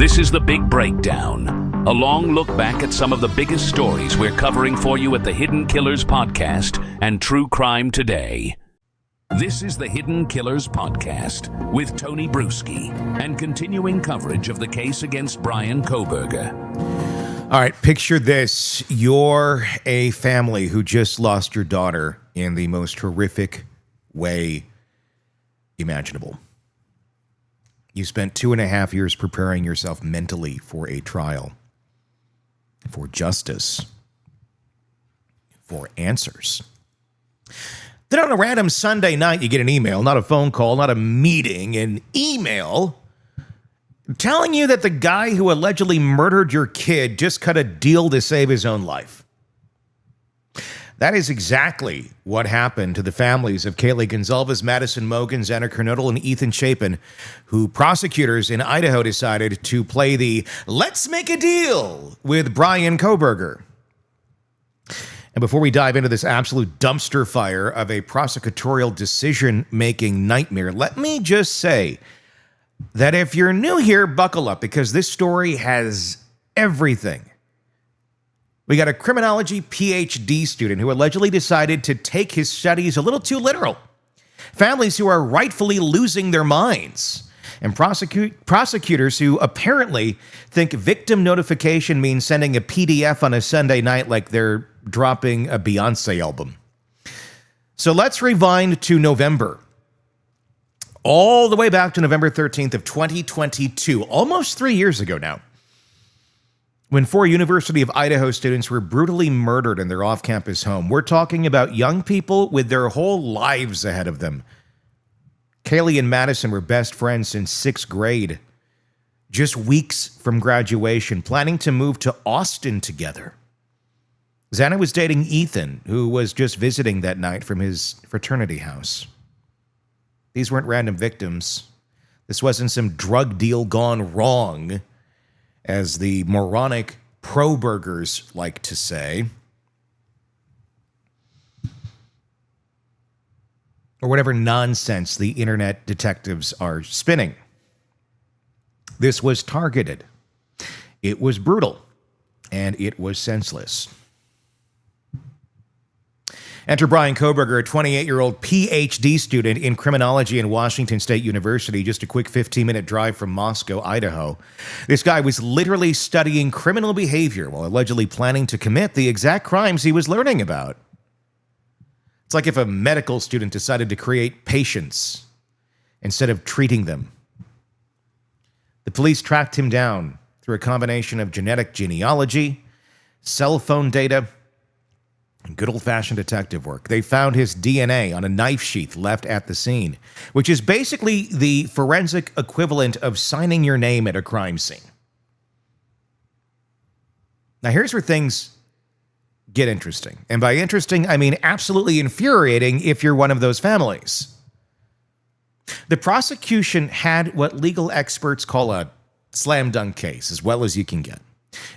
This is The Big Breakdown, a long look back at some of the biggest stories we're covering for you at the Hidden Killers Podcast and True Crime Today. This is the Hidden Killers Podcast with Tony Bruschi and continuing coverage of the case against Bryan Kohberger. All right, picture this. You're a family who just lost your daughter in the most horrific way imaginable. You spent 2.5 years preparing yourself mentally for a trial, for justice, for answers. Then on a random Sunday night, you get an email, not a phone call, not a meeting, an email telling you that the guy who allegedly murdered your kid just cut a deal to save his own life. That is exactly what happened to the families of Kaylee Goncalves, Madison Mogen, Xana Kernodle, and Ethan Chapin, who prosecutors in Idaho decided to play the "let's make a deal" with Bryan Kohberger. And before we dive into this absolute dumpster fire of a prosecutorial decision-making nightmare, let me just say that if you're new here, buckle up, because this story has everything. We got a criminology PhD student who allegedly decided to take his studies a little too literal. Families who are rightfully losing their minds. And prosecutors who apparently think victim notification means sending a PDF on a Sunday night like they're dropping a Beyonce album. So let's rewind to November. All the way back to November 13th of 2022, almost 3 years ago now, when 4 University of Idaho students were brutally murdered in their off-campus home. We're talking about young people with their whole lives ahead of them. Kaylee and Madison were best friends since 6th grade, just weeks from graduation, planning to move to Austin together. Xana was dating Ethan, who was just visiting that night from his fraternity house. These weren't random victims. This wasn't some drug deal gone wrong, as the moronic pro-burgers like to say, or whatever nonsense the internet detectives are spinning. This was targeted. It was brutal, and it was senseless. Enter Bryan Kohberger, a 28-year-old PhD student in criminology in Washington State University, just a quick 15-minute drive from Moscow, Idaho. This guy was literally studying criminal behavior while allegedly planning to commit the exact crimes he was learning about. It's like if a medical student decided to create patients instead of treating them. The police tracked him down through a combination of genetic genealogy, cell phone data, and good old-fashioned detective work. They found his DNA on a knife sheath left at the scene, which is basically the forensic equivalent of signing your name at a crime scene. Now, here's where things get interesting. And by interesting, I mean absolutely infuriating if you're one of those families. The prosecution had what legal experts call a slam dunk case, as well as you can get.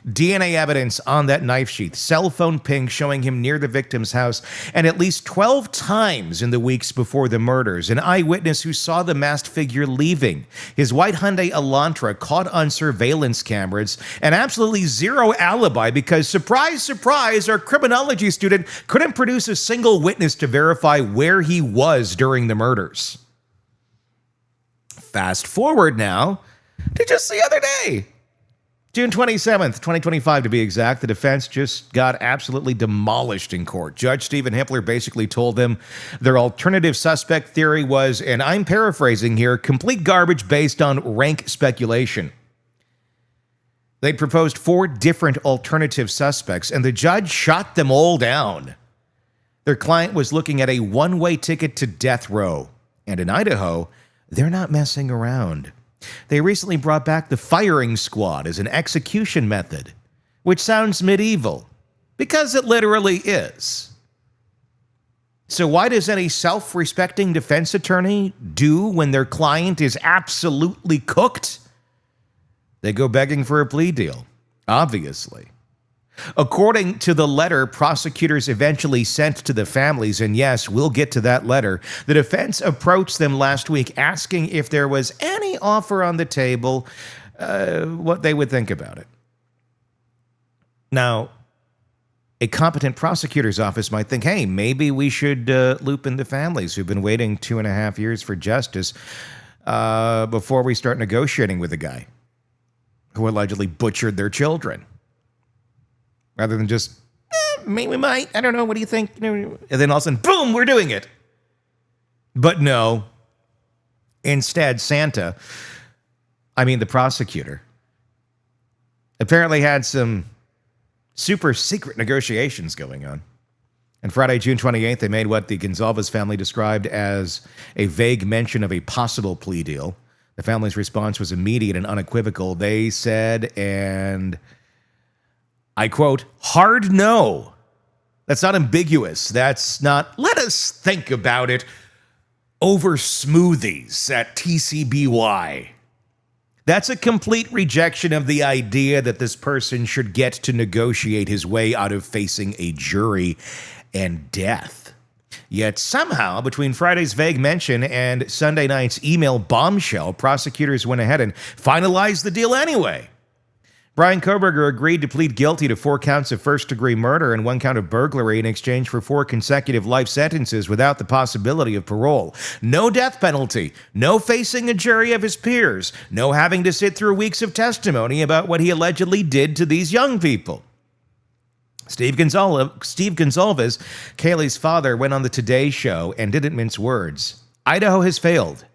DNA evidence on that knife sheath, cell phone ping showing him near the victim's house, and at least 12 times in the weeks before the murders, an eyewitness who saw the masked figure leaving, his white Hyundai Elantra caught on surveillance cameras, and absolutely zero alibi because, surprise, surprise, our criminology student couldn't produce a single witness to verify where he was during the murders. Fast forward now to just the other day. June 27th, 2025 to be exact, the defense just got absolutely demolished in court. Judge Stephen Hippler basically told them their alternative suspect theory was, and I'm paraphrasing here, complete garbage based on rank speculation. They'd proposed 4 different alternative suspects, and the judge shot them all down. Their client was looking at a one-way ticket to death row. And in Idaho, they're not messing around. They recently brought back the firing squad as an execution method, which sounds medieval, because it literally is. So why does any self-respecting defense attorney do when their client is absolutely cooked? They go begging for a plea deal, obviously. According to the letter prosecutors eventually sent to the families, and yes, we'll get to that letter, the defense approached them last week asking if there was any offer on the table what they would think about it. Now, a competent prosecutor's office might think, hey, maybe we should loop in the families who've been waiting 2.5 years for justice before we start negotiating with the guy who allegedly butchered their children. Rather than just, maybe we might, I don't know, what do you think? And then all of a sudden, boom, we're doing it. But no. Instead, the prosecutor, apparently had some super secret negotiations going on. On Friday, June 28th, they made what the Goncalves family described as a vague mention of a possible plea deal. The family's response was immediate and unequivocal. They said, and I quote, hard no. That's not ambiguous. That's not, let us think about it over smoothies at TCBY. That's a complete rejection of the idea that this person should get to negotiate his way out of facing a jury and death. Yet somehow, between Friday's vague mention and Sunday night's email bombshell, prosecutors went ahead and finalized the deal anyway. Bryan Kohberger agreed to plead guilty to 4 counts of first-degree murder and 1 count of burglary in exchange for 4 consecutive life sentences without the possibility of parole. No death penalty, no facing a jury of his peers, no having to sit through weeks of testimony about what he allegedly did to these young people. Steve Goncalves, Kaylee's father, went on the Today Show and didn't mince words. Idaho has failed.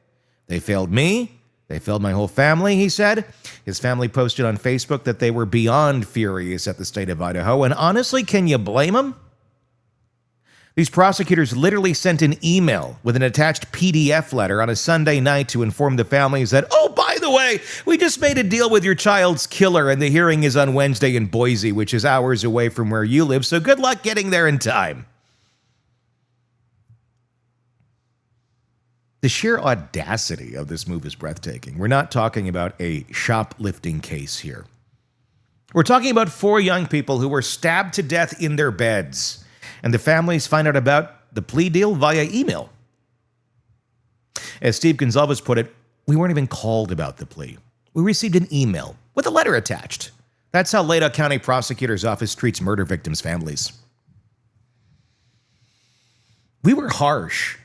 They failed me. They failed my whole family, he said. His family posted on Facebook that they were beyond furious at the state of Idaho. And honestly, can you blame them? These prosecutors literally sent an email with an attached PDF letter on a Sunday night to inform the families that, oh, by the way, we just made a deal with your child's killer and the hearing is on Wednesday in Boise, which is hours away from where you live, so good luck getting there in time. The sheer audacity of this move is breathtaking. We're not talking about a shoplifting case here. We're talking about 4 young people who were stabbed to death in their beds, and the families find out about the plea deal via email. As Steve Goncalves put it, we weren't even called about the plea. We received an email with a letter attached. That's how Ladau County Prosecutor's Office treats murder victims' families. We were harsh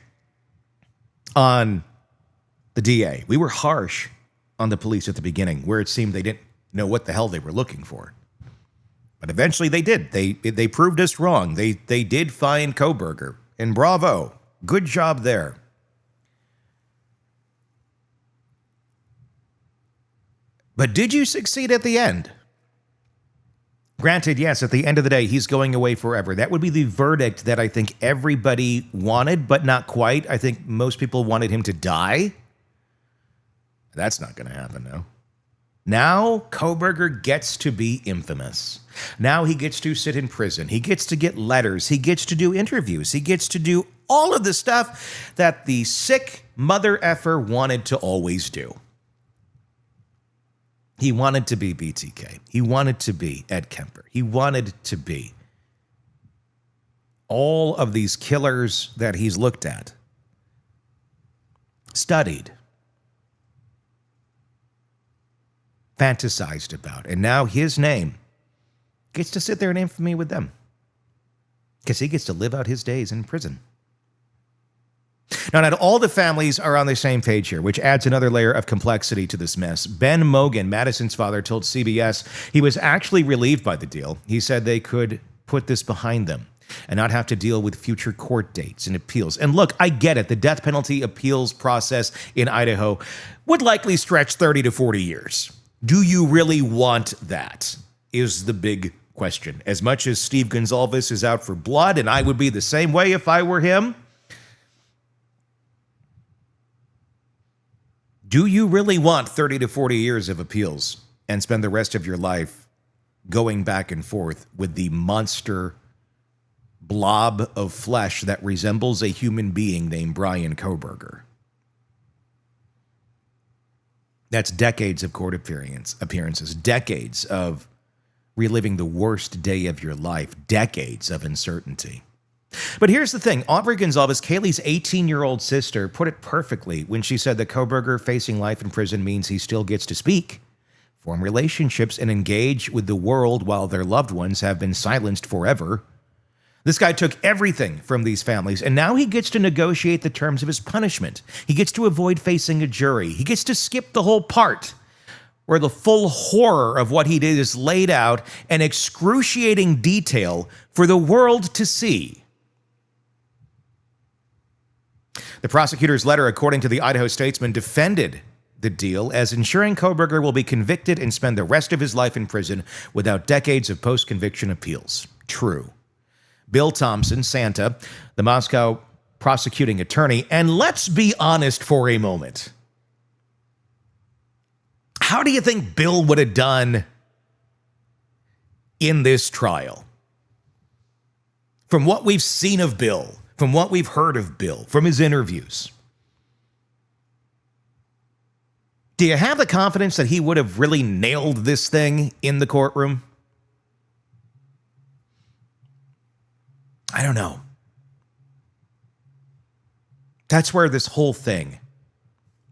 on the DA. We were harsh on the police at the beginning, where it seemed they didn't know what the hell they were looking for. But eventually they did. They proved us wrong. They did find Kohberger, and bravo. Good job there. But did you succeed at the end? Granted, yes, at the end of the day, he's going away forever. That would be the verdict that I think everybody wanted, but not quite. I think most people wanted him to die. That's not going to happen now. Now, Kohberger gets to be infamous. Now he gets to sit in prison. He gets to get letters. He gets to do interviews. He gets to do all of the stuff that the sick mother effer wanted to always do. He wanted to be BTK. He wanted to be Ed Kemper. He wanted to be all of these killers that he's looked at, studied, fantasized about, and now his name gets to sit there in infamy with them because he gets to live out his days in prison. Now, not all the families are on the same page here, which adds another layer of complexity to this mess. Ben Mogan, Madison's father, told CBS he was actually relieved by the deal. He said they could put this behind them and not have to deal with future court dates and appeals. And look, I get it. The death penalty appeals process in Idaho would likely stretch 30 to 40 years. Do you really want that? Is the big question. As much as Steve Goncalves is out for blood, and I would be the same way if I were him, do you really want 30 to 40 years of appeals and spend the rest of your life going back and forth with the monster blob of flesh that resembles a human being named Bryan Kohberger? That's decades of court appearances, decades of reliving the worst day of your life, decades of uncertainty. But here's the thing. Aubrey Goncalves, Kaylee's 18-year-old sister, put it perfectly when she said that Kohberger facing life in prison means he still gets to speak, form relationships, and engage with the world while their loved ones have been silenced forever. This guy took everything from these families, and now he gets to negotiate the terms of his punishment. He gets to avoid facing a jury. He gets to skip the whole part where the full horror of what he did is laid out in excruciating detail for the world to see. The prosecutor's letter, according to the Idaho Statesman, defended the deal as ensuring Kohberger will be convicted and spend the rest of his life in prison without decades of post-conviction appeals. True. Bill Thompson, Santa, the Moscow prosecuting attorney, and let's be honest for a moment. How do you think Bill would have done in this trial? From what we've seen of Bill, from what we've heard of Bill, from his interviews, do you have the confidence that he would have really nailed this thing in the courtroom? I don't know. That's where this whole thing,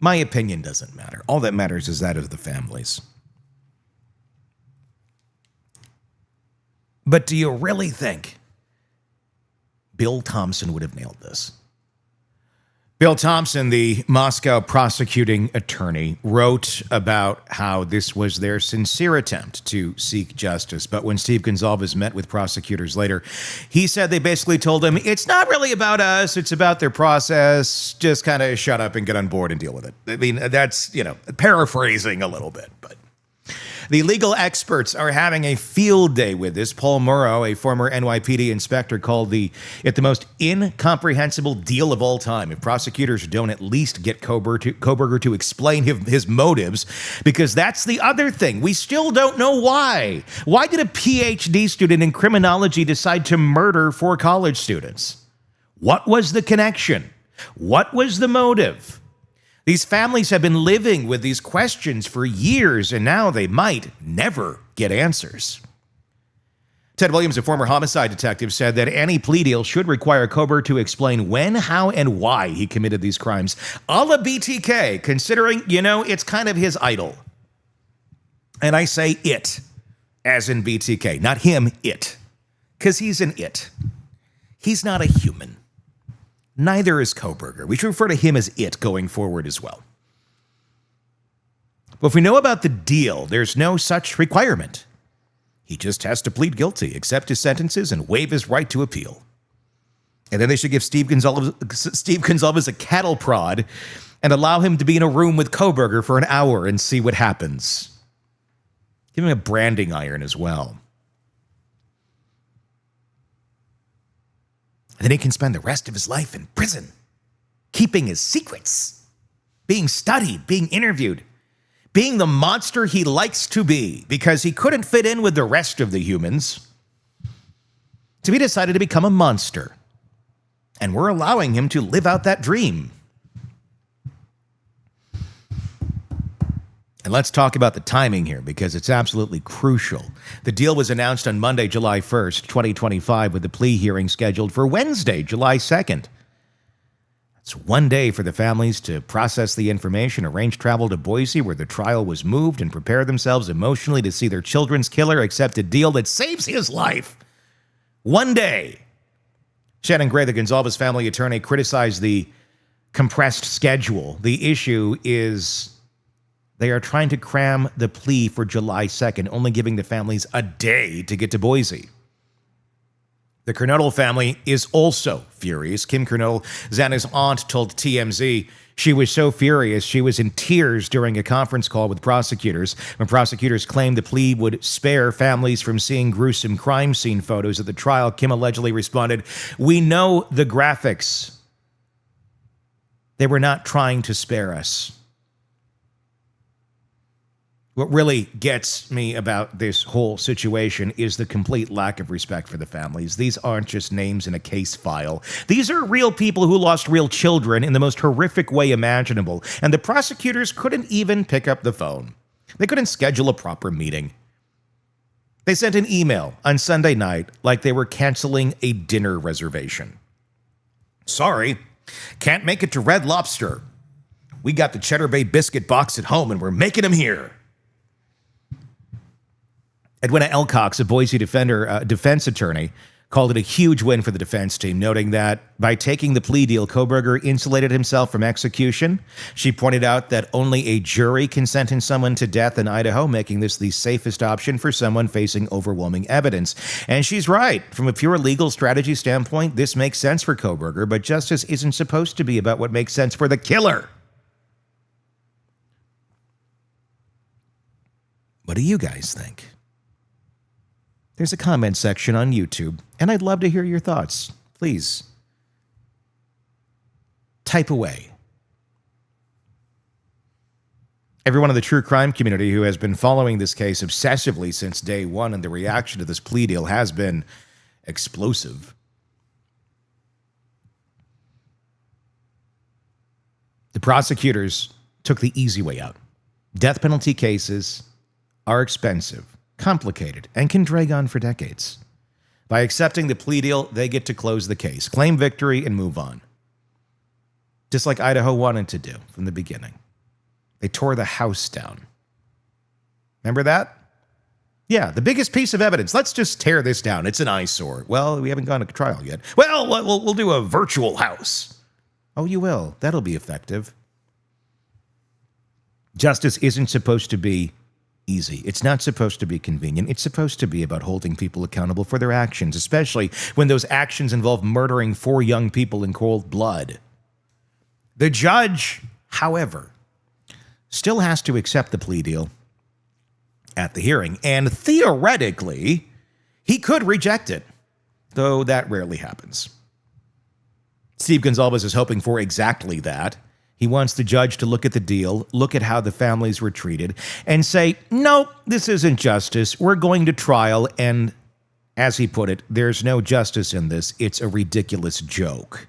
my opinion doesn't matter. All that matters is that of the families. But do you really think Bill Thompson would have nailed this? Bill Thompson, the Moscow prosecuting attorney, wrote about how this was their sincere attempt to seek justice. But when Steve Goncalves met with prosecutors later, he said they basically told him, it's not really about us, it's about their process. Just kind of shut up and get on board and deal with it. I mean, that's, paraphrasing a little bit, but the legal experts are having a field day with this. Paul Murrow, a former NYPD inspector, called it the most incomprehensible deal of all time. If prosecutors don't at least get Kohberger to explain his motives, because that's the other thing. We still don't know why. Why did a PhD student in criminology decide to murder 4 college students? What was the connection? What was the motive? These families have been living with these questions for years, and now they might never get answers. Ted Williams, a former homicide detective, said that any plea deal should require Kohberger to explain when, how, and why he committed these crimes. A la BTK, considering, it's kind of his idol. And I say it, as in BTK, not him, it. Because he's an it. He's not a human. Neither is Kohberger. We should refer to him as it going forward as well. But if we know about the deal, there's no such requirement. He just has to plead guilty, accept his sentences, and waive his right to appeal. And then they should give Steve Goncalves a cattle prod and allow him to be in a room with Kohberger for an hour and see what happens. Give him a branding iron as well. And then he can spend the rest of his life in prison, keeping his secrets, being studied, being interviewed, being the monster he likes to be because he couldn't fit in with the rest of the humans. So he decided to become a monster. And we're allowing him to live out that dream. And let's talk about the timing here because it's absolutely crucial. The deal was announced on Monday, July 1st, 2025, with the plea hearing scheduled for Wednesday, July 2nd. It's one day for the families to process the information, arrange travel to Boise where the trial was moved, and prepare themselves emotionally to see their children's killer accept a deal that saves his life. One day. Shannon Gray, the Goncalves family attorney, criticized the compressed schedule. The issue is they are trying to cram the plea for July 2nd, only giving the families a day to get to Boise. The Kernodle family is also furious. Kim Kernodle, Xana's aunt, told TMZ she was so furious she was in tears during a conference call with prosecutors. When prosecutors claimed the plea would spare families from seeing gruesome crime scene photos at the trial, Kim allegedly responded, "We know the graphics. They were not trying to spare us." What really gets me about this whole situation is the complete lack of respect for the families. These aren't just names in a case file. These are real people who lost real children in the most horrific way imaginable, and the prosecutors couldn't even pick up the phone. They couldn't schedule a proper meeting. They sent an email on Sunday night like they were canceling a dinner reservation. "Sorry, can't make it to Red Lobster. We got the Cheddar Bay biscuit box at home and we're making them here." Edwina Elcox, a Boise defense attorney, called it a huge win for the defense team, noting that by taking the plea deal, Kohberger insulated himself from execution. She pointed out that only a jury can sentence someone to death in Idaho, making this the safest option for someone facing overwhelming evidence. And she's right. From a pure legal strategy standpoint, this makes sense for Kohberger, but justice isn't supposed to be about what makes sense for the killer. What do you guys think? There's a comment section on YouTube, and I'd love to hear your thoughts. Please, type away. Everyone in the true crime community who has been following this case obsessively since day one, and the reaction to this plea deal has been explosive. The prosecutors took the easy way out. Death penalty cases are expensive, complicated, and can drag on for decades. By accepting the plea deal, they get to close the case, claim victory, and move on. Just like Idaho wanted to do from the beginning. They tore the house down. Remember that? Yeah, the biggest piece of evidence. Let's just tear this down. It's an eyesore. Well, we haven't gone to trial yet. Well, we'll do a virtual house. Oh, you will. That'll be effective. Justice isn't supposed to be easy. It's not supposed to be convenient. It's supposed to be about holding people accountable for their actions, especially when those actions involve murdering 4 young people in cold blood. The judge, however, still has to accept the plea deal at the hearing, and theoretically, he could reject it, though that rarely happens. Steve Goncalves is hoping for exactly that. He wants the judge to look at the deal, look at how the families were treated, and say, no, this isn't justice. We're going to trial, and as he put it, there's no justice in this. It's a ridiculous joke.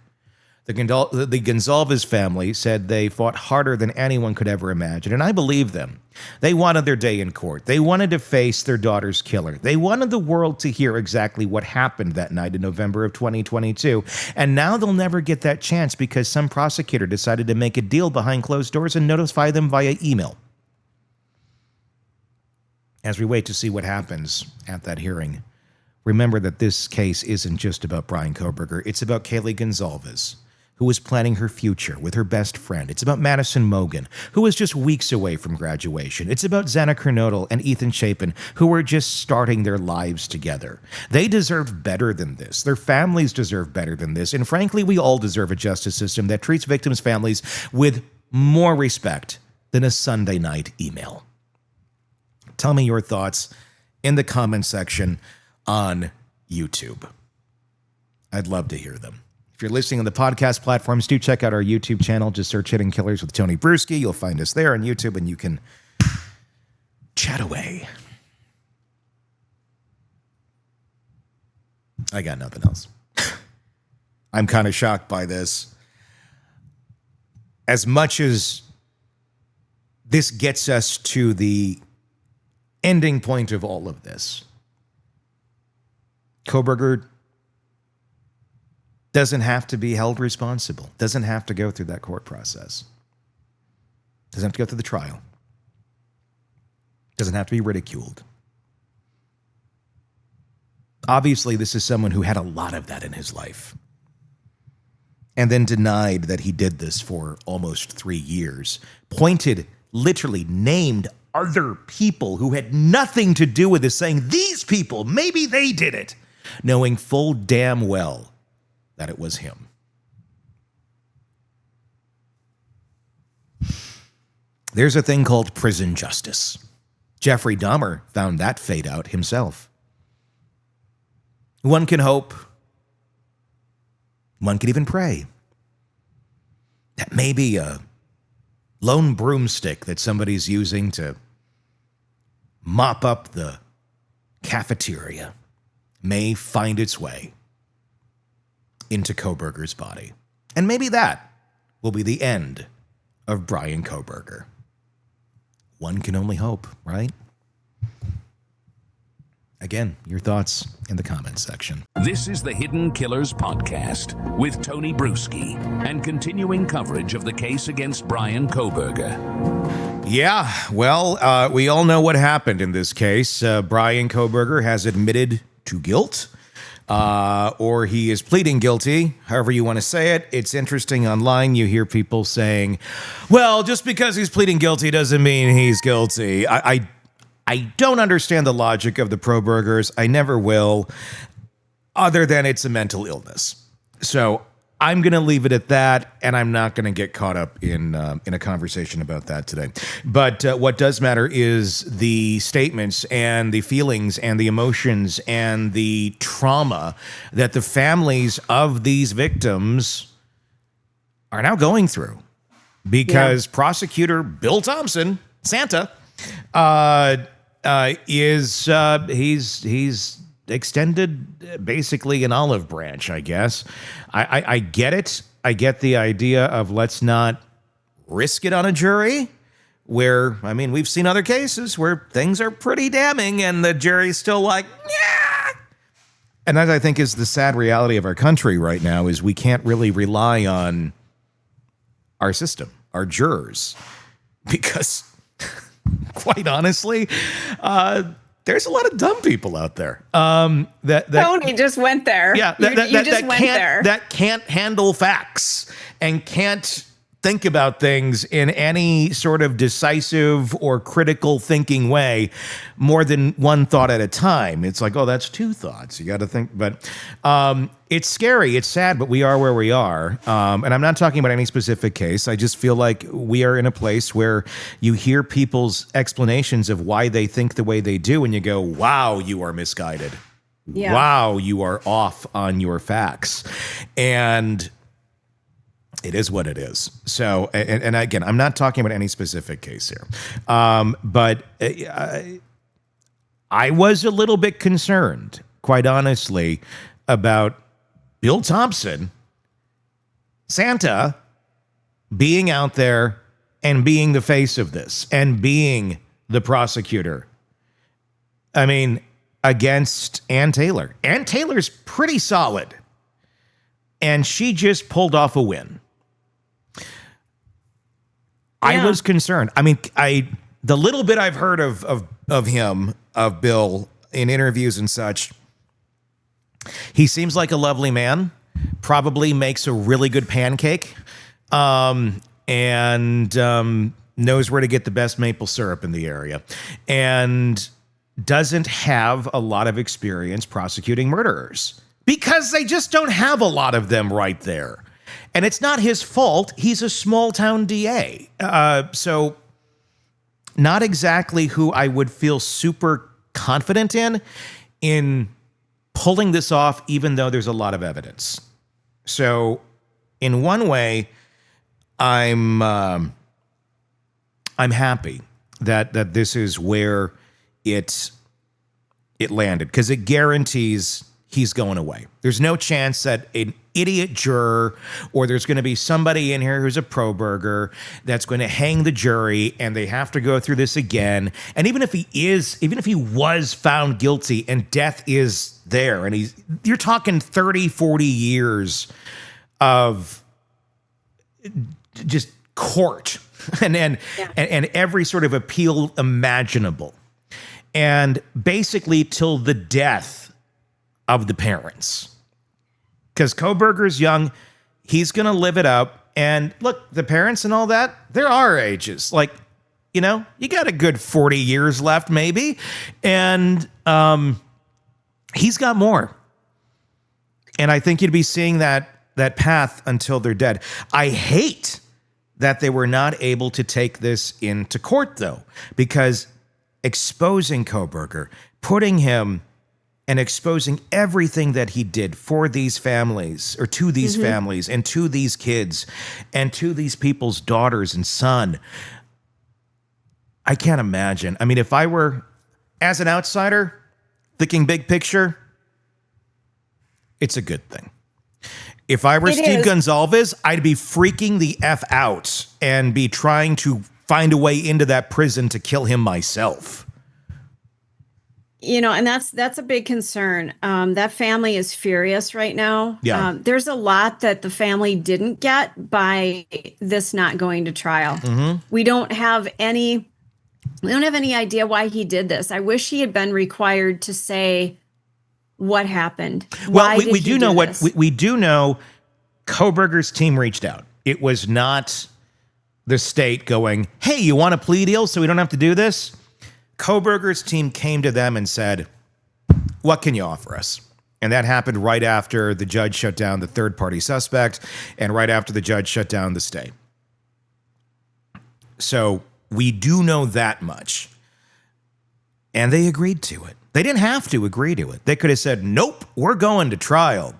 The Goncalves family said they fought harder than anyone could ever imagine, and I believe them. They wanted their day in court. They wanted to face their daughter's killer. They wanted the world to hear exactly what happened that night in November of 2022, and now they'll never get that chance because some prosecutor decided to make a deal behind closed doors and notify them via email. As we wait to see what happens at that hearing, remember that this case isn't just about Bryan Kohberger. It's about Kaylee Goncalves, who was planning her future with her best friend. It's about Madison Mogen, who was just weeks away from graduation. It's about Xana Kernodle and Ethan Chapin, who were just starting their lives together. They deserve better than this. Their families deserve better than this. And frankly, we all deserve a justice system that treats victims' families with more respect than a Sunday night email. Tell me your thoughts in the comment section on YouTube. I'd love to hear them. If you're listening on the podcast platforms, do check out our YouTube channel. Just search Hidden Killers with Tony Bruschi. You'll find us there on YouTube, and you can chat away. I got nothing else. I'm kind of shocked by this. As much as this gets us to the ending point of all of this, Kohberger doesn't have to be held responsible, doesn't have to go through that court process, doesn't have to go through the trial, doesn't have to be ridiculed. Obviously, this is someone who had a lot of that in his life and then denied that he did this for almost 3 years, pointed, literally named other people who had nothing to do with this, saying, these people, maybe they did it, knowing full damn well that it was him. There's a thing called prison justice. Jeffrey Dahmer found that fate out himself. One can hope, one can even pray, that maybe a lone broomstick that somebody's using to mop up the cafeteria may find its way into Kohberger's body. And maybe that will be the end of Bryan Kohberger. One can only hope, right? Again, your thoughts in the comments section. This is the Hidden Killers Podcast with Tony Bruschi and continuing coverage of the case against Bryan Kohberger. Yeah, well, we all know what happened in this case. Bryan Kohberger has admitted to guilt, or he is pleading guilty, however you want to say it. It's interesting online. You hear people saying, well, just because he's pleading guilty doesn't mean he's guilty. I don't understand the logic of the Kohbergers. I never will, other than it's a mental illness. So I'm going to leave it at that, and I'm not going to get caught up in a conversation about that today. But what does matter is the statements and the feelings and the emotions and the trauma that the families of these victims are now going through. Because prosecutor Bill Thompson, Santa, he's extended basically an olive branch, I guess. I get it. I get the idea of let's not risk it on a jury where, I mean, we've seen other cases where things are pretty damning and the jury's still like, yeah. And that, I think, is the sad reality of our country right now, is we can't really rely on our system, our jurors, because quite honestly, there's a lot of dumb people out there. That Tony just went there. Yeah, that can't handle facts and can't think about things in any sort of decisive or critical thinking way more than one thought at a time. It's like, oh, that's two thoughts. You got to think. But it's scary. It's sad, but we are where we are. And I'm not talking about any specific case. I just feel like we are in a place where you hear people's explanations of why they think the way they do, and you go, wow, you are misguided. Yeah. Wow, you are off on your facts. And it is what it is. So, and again, I'm not talking about any specific case here. But I was a little bit concerned, quite honestly, about Bill Thompson, Santa, being out there and being the face of this and being the prosecutor. I mean, against Ann Taylor. Ann Taylor's pretty solid, and she just pulled off a win. I was concerned. I mean, the little bit I've heard of him, of Bill, in interviews and such, he seems like a lovely man, probably makes a really good pancake, and knows where to get the best maple syrup in the area, and doesn't have a lot of experience prosecuting murderers because they just don't have a lot of them right there. And it's not his fault. He's a small town DA. So not exactly who I would feel super confident in pulling this off, even though there's a lot of evidence. So in one way, I'm happy that this is where it landed, because it guarantees he's going away. There's no chance that an idiot juror, or there's going to be somebody in here who's a Kohberger that's going to hang the jury, and they have to go through this again. And even if he was found guilty and death is there, and you're talking 30, 40 years of just court and every sort of appeal imaginable. And basically till the death of the parents. Because Kohberger's young, he's going to live it up. And look, the parents and all that, they're our ages. Like, you know, you got a good 40 years left, maybe. And he's got more. And I think you'd be seeing that path until they're dead. I hate that they were not able to take this into court, though, because exposing Kohberger, putting him and exposing everything that he did for these families, or to these families, and to these kids, and to these people's daughters and son. I can't imagine. I mean, if I were, as an outsider, thinking big picture, it's a good thing. If I were Steve Goncalves, I'd be freaking the F out and be trying to find a way into that prison to kill him myself. And that's a big concern. That family is furious right now. Yeah. There's a lot that the family didn't get by this not going to trial. Mm-hmm. We don't have any idea why he did this. I wish he had been required to say what happened. Well, we do know what we do know. Kohberger's team reached out. It was not the state going, "Hey, you want a plea deal so we don't have to do this?" Kohberger's team came to them and said, "What can you offer us?" And that happened right after the judge shut down the third-party suspect and right after the judge shut down the stay. So we do know that much. And they agreed to it. They didn't have to agree to it. They could have said, "Nope, we're going to trial."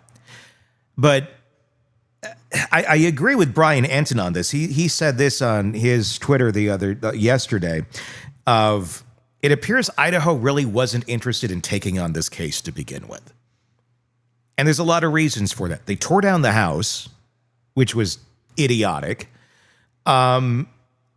But I agree with Brian Anton on this. He said this on his Twitter yesterday of, it appears Idaho really wasn't interested in taking on this case to begin with. And there's a lot of reasons for that. They tore down the house, which was idiotic. And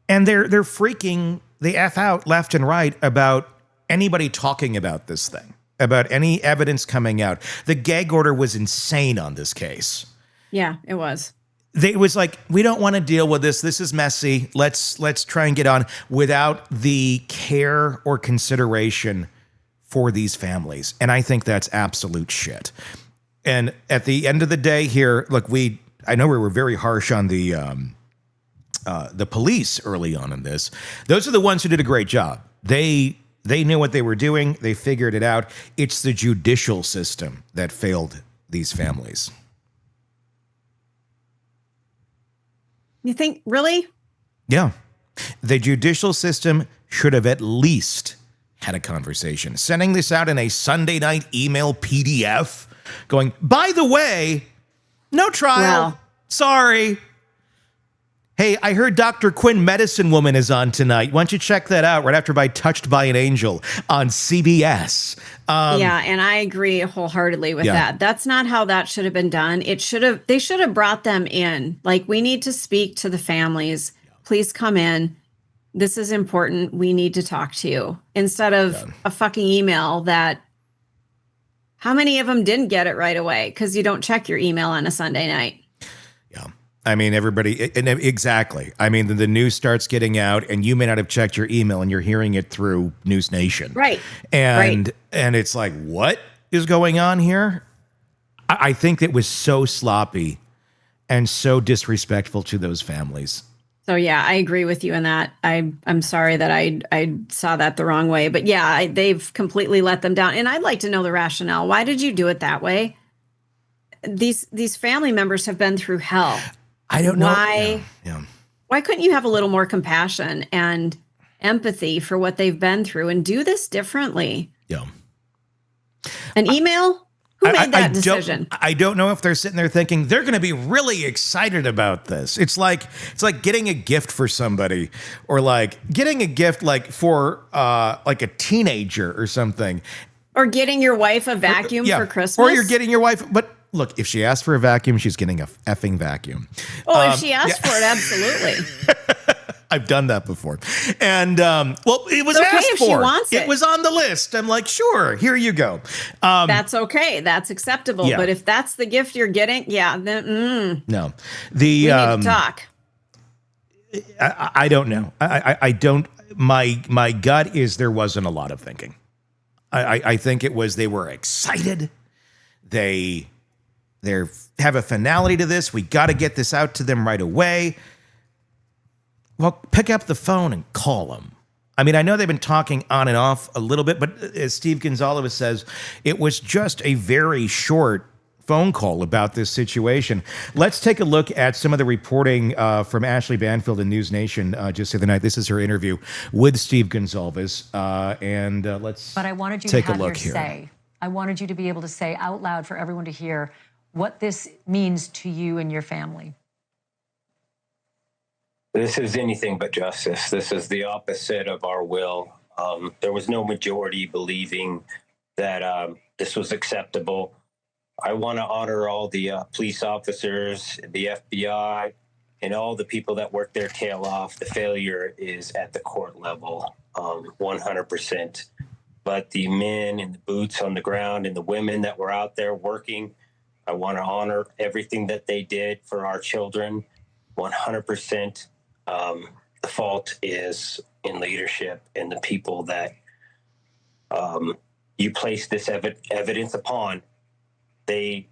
they're freaking the F out left and right about anybody talking about this thing, about any evidence coming out. The gag order was insane on this case. Yeah, it was. It was like, we don't want to deal with this. This is messy. Let's try and get on, without the care or consideration for these families. And I think that's absolute shit. And at the end of the day here, look, I know we were very harsh on the police early on in this. Those are the ones who did a great job. They knew what they were doing. They figured it out. It's the judicial system that failed these families. You think, really? Yeah. The judicial system should have at least had a conversation. Sending this out in a Sunday night email PDF going, "By the way, no trial. Well. Sorry. Hey, I heard Dr. Quinn Medicine Woman is on tonight. Why don't you check that out right after by Touched by an Angel on CBS." Yeah, and I agree wholeheartedly with that. That's not how that should have been done. They should have brought them in. Like, we need to speak to the families. Please come in. This is important. We need to talk to you. Instead of a fucking email that, how many of them didn't get it right away? Because you don't check your email on a Sunday night. Yeah. I mean, everybody, and exactly. I mean, the news starts getting out, and you may not have checked your email, and you're hearing it through News Nation. Right. And it's like, what is going on here? I think it was so sloppy and so disrespectful to those families. So yeah, I agree with you in that. I'm sorry that I saw that the wrong way, but yeah, they've completely let them down. And I'd like to know the rationale. Why did you do it that way? These family members have been through hell. I don't know. Why? Yeah. Why couldn't you have a little more compassion and empathy for what they've been through and do this differently? Yeah. An email? Who made that decision? I don't know if they're sitting there thinking they're going to be really excited about this. It's like getting a gift for somebody, or like getting a gift like for like a teenager or something. Or getting your wife a vacuum for Christmas. Or you're getting your wife, but look, if she asked for a vacuum, she's getting a effing vacuum. Oh, if she asked for it, absolutely. I've done that before. And, well, it was okay asked if for. she wants it. It was on the list. I'm like, sure, here you go. That's okay. That's acceptable. Yeah. But if that's the gift you're getting, then no. We need to talk. I don't know. I don't. My gut is there wasn't a lot of thinking. I think it was they were excited. They have a finality to this. We got to get this out to them right away. Well, pick up the phone and call them. I mean, I know they've been talking on and off a little bit, but as Steve Goncalves says, it was just a very short phone call about this situation. Let's take a look at some of the reporting from Ashley Banfield in News Nation just the other night. This is her interview with Steve Goncalves, and let's But I wanted you take to have a look your here. say. I wanted you to be able to say out loud for everyone to hear what this means to you and your family. This is anything but justice. This is the opposite of our will. There was no majority believing that this was acceptable. I want to honor all the police officers, the FBI, and all the people that work their tail off. The failure is at the court level, 100%. but the men and the boots on the ground and the women that were out there working. I want to honor everything that they did for our children. 100%. The fault is in leadership and the people that you place this evidence upon. They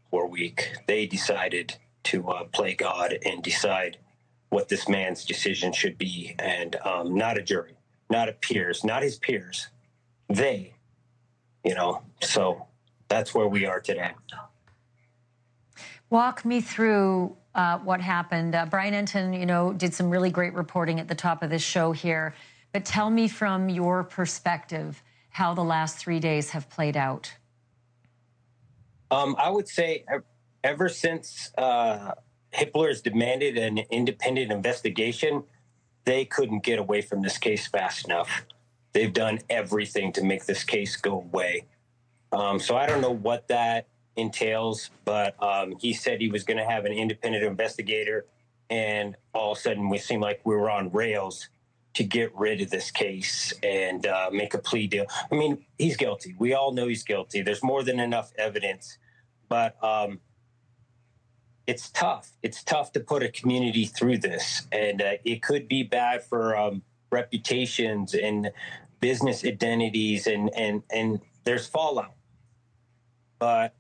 were weak. They decided to play God and decide what this man's decision should be, and not a jury, not a peers, not his peers. They, so that's where we are today. Walk me through what happened. Brian Enton, did some really great reporting at the top of this show here, but tell me from your perspective how the last 3 days have played out. I would say ever since Hitler's demanded an independent investigation, they couldn't get away from this case fast enough. They've done everything to make this case go away. So I don't know what that entails, but he said he was going to have an independent investigator, and all of a sudden we seemed like we were on rails to get rid of this case and make a plea deal. I mean, he's guilty. We all know he's guilty. There's more than enough evidence, but it's tough. It's tough to put a community through this, and it could be bad for reputations and business identities, and there's fallout. But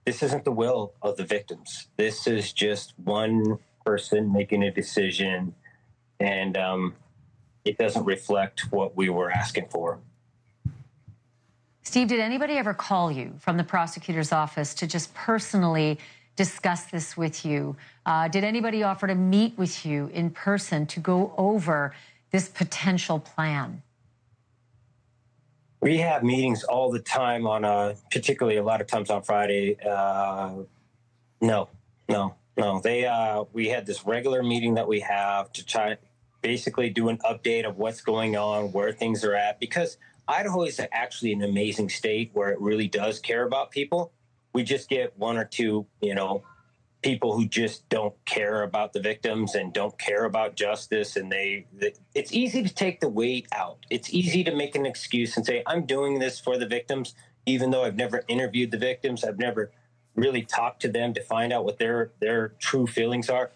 this isn't the will of the victims. This is just one person making a decision, and it doesn't reflect what we were asking for. Steve, did anybody ever call you from the prosecutor's office to just personally discuss this with you? Did anybody offer to meet with you in person to go over this potential plan? We have meetings all the time particularly a lot of times on Friday. No. We had this regular meeting that we have to try basically do an update of what's going on, where things are at, because Idaho is actually an amazing state where it really does care about people. We just get one or two, people who just don't care about the victims and don't care about justice. And it's easy to take the weight out. It's easy to make an excuse and say, I'm doing this for the victims, even though I've never interviewed the victims. I've never really talked to them to find out what their true feelings are.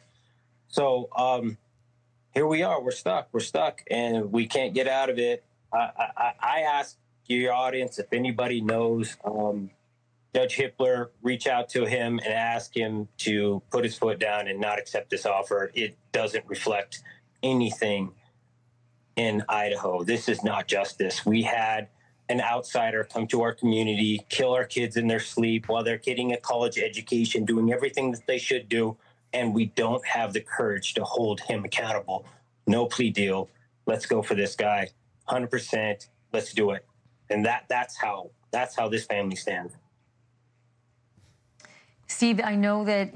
So here we are. We're stuck, and we can't get out of it. I ask your audience if anybody knows Judge Hitler, reach out to him and ask him to put his foot down and not accept this offer. It doesn't reflect anything in Idaho. This is not justice. We had an outsider come to our community, kill our kids in their sleep while they're getting a college education, doing everything that they should do, and we don't have the courage to hold him accountable. No plea deal. Let's go for this guy. 100%. Let's do it. And that's how this family stands. Steve, I know that,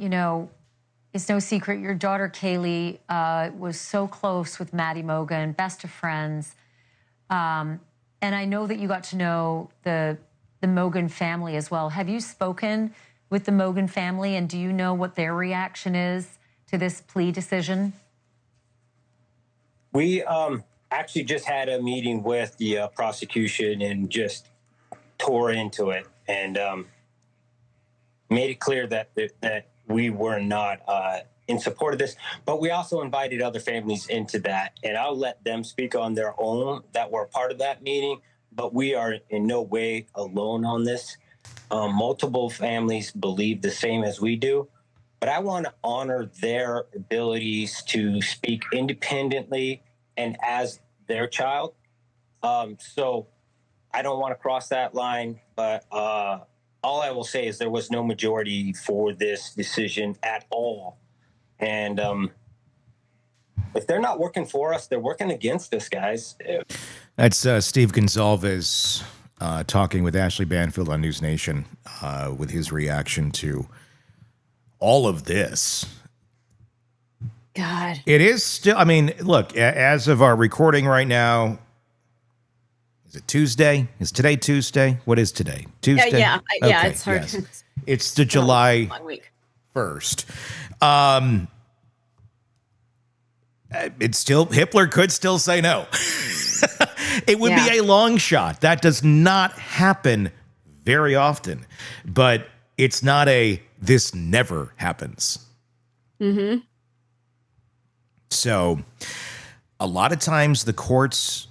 it's no secret your daughter, Kaylee, was so close with Maddie Mogan, best of friends. And I know that you got to know the Mogan family as well. Have you spoken with the Mogan family, and do you know what their reaction is to this plea decision? We actually just had a meeting with the prosecution and just tore into it and made it clear that we were not in support of this, but we also invited other families into that, and I'll let them speak on their own that were part of that meeting, but we are in no way alone on this. Multiple families believe the same as we do, but I want to honor their abilities to speak independently and as their child. So I don't want to cross that line, but all I will say is there was no majority for this decision at all. And if they're not working for us, they're working against us, guys. That's Steve Goncalves talking with Ashley Banfield on News Nation with his reaction to all of this. God. It is still, look, as of our recording right now, is it Tuesday? Is today Tuesday? What is today? Tuesday? Yeah, Okay, it's hard. yes. It's the July long week. 1st. Hitler could still say no. It would be a long shot. That does not happen very often, but it's not this never happens. Mm-hmm. So a lot of times the courts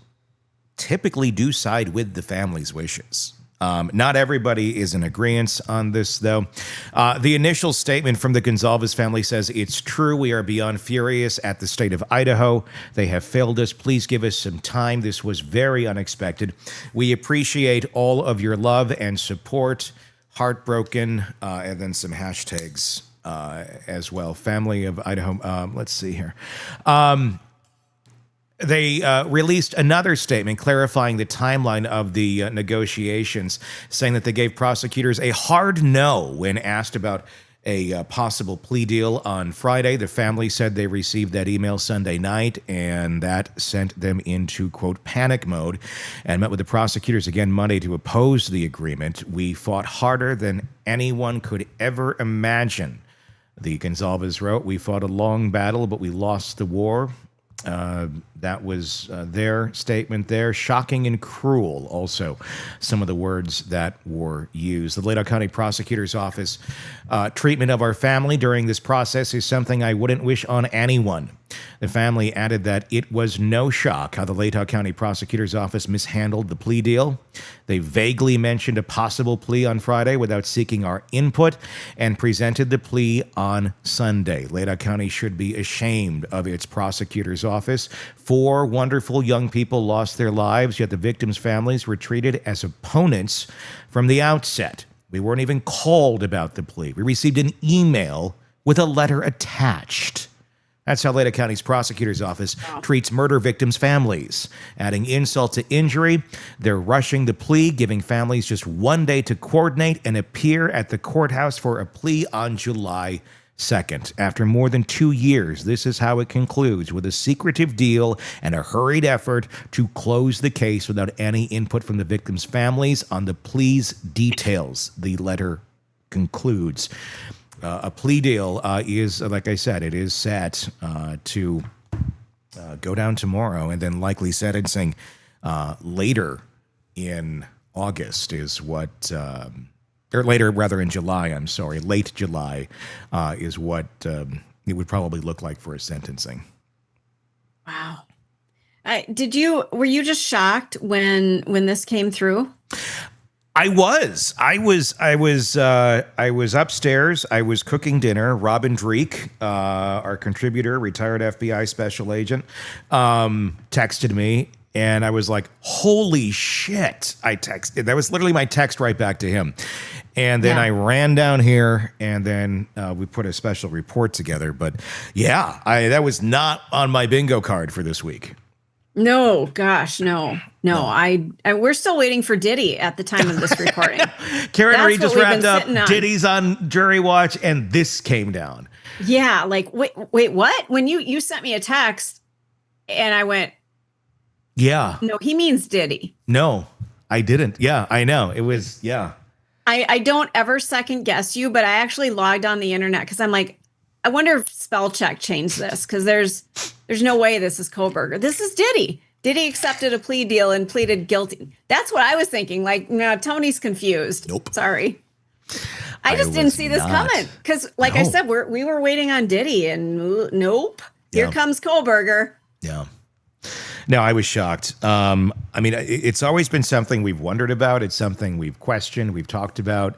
typically do side with the family's wishes. Not everybody is in agreement on this, though. The initial statement from the Goncalves family says, "It's true. We are beyond furious at the state of Idaho. They have failed us. Please give us some time. This was very unexpected. We appreciate all of your love and support. Heartbroken," and then some hashtags as well. Family of Idaho. Let's see here. They released another statement clarifying the timeline of the negotiations, saying that they gave prosecutors a hard no when asked about a possible plea deal on Friday. The family said they received that email Sunday night, and that sent them into, quote, panic mode, and met with the prosecutors again Monday to oppose the agreement. "We fought harder than anyone could ever imagine," the Goncalves wrote. "We fought a long battle, but we lost the war." That was their statement there. Shocking and cruel, also, some of the words that were used. The Ladau County Prosecutor's Office treatment of our family during this process is something I wouldn't wish on anyone. The family added that it was no shock how the Ladau County Prosecutor's Office mishandled the plea deal. They vaguely mentioned a possible plea on Friday without seeking our input and presented the plea on Sunday. Ladau County should be ashamed of its prosecutor's office. 4 wonderful young people lost their lives, yet the victims' families were treated as opponents from the outset. We weren't even called about the plea. We received an email with a letter attached. That's how Ladau County's prosecutor's office treats murder victims' families. Adding insult to injury, they're rushing the plea, giving families just 1 day to coordinate and appear at the courthouse for a plea on July 2nd. After more than 2 years, this is how it concludes, with a secretive deal and a hurried effort to close the case without any input from the victims' families on the plea's details. The letter concludes. A plea deal is, like I said, it is set to go down tomorrow, and then likely sentencing later in August is what, or later rather in July, I'm sorry, late July is what it would probably look like for a sentencing. Wow. Were you just shocked when this came through? I was upstairs. I was cooking dinner. Robin Dreek, our contributor, retired FBI special agent, texted me, and I was like, "Holy shit!" I texted. That was literally my text right back to him. And then I ran down here, and then we put a special report together. But yeah, that was not on my bingo card for this week. No, gosh, no. We're still waiting for Diddy at the time of this recording. Karen Reed just wrapped up. Diddy's on jury watch, and this came down. Yeah, like wait, what? When you sent me a text, and I went, yeah, no, he means Diddy. No, I didn't. Yeah, I know. It was, yeah. I don't ever second guess you, but I actually logged on the internet because I'm like, I wonder if spell check changed this, because there's no way this is Kohberger. This is Diddy. Diddy accepted a plea deal and pleaded guilty. That's what I was thinking. Like, no, Tony's confused. Nope. Sorry. I just didn't see this coming because, I said, we were waiting on Diddy, and nope. Here comes Kohberger. Yeah. No, I was shocked. I mean, it's always been something we've wondered about. It's something we've questioned, we've talked about.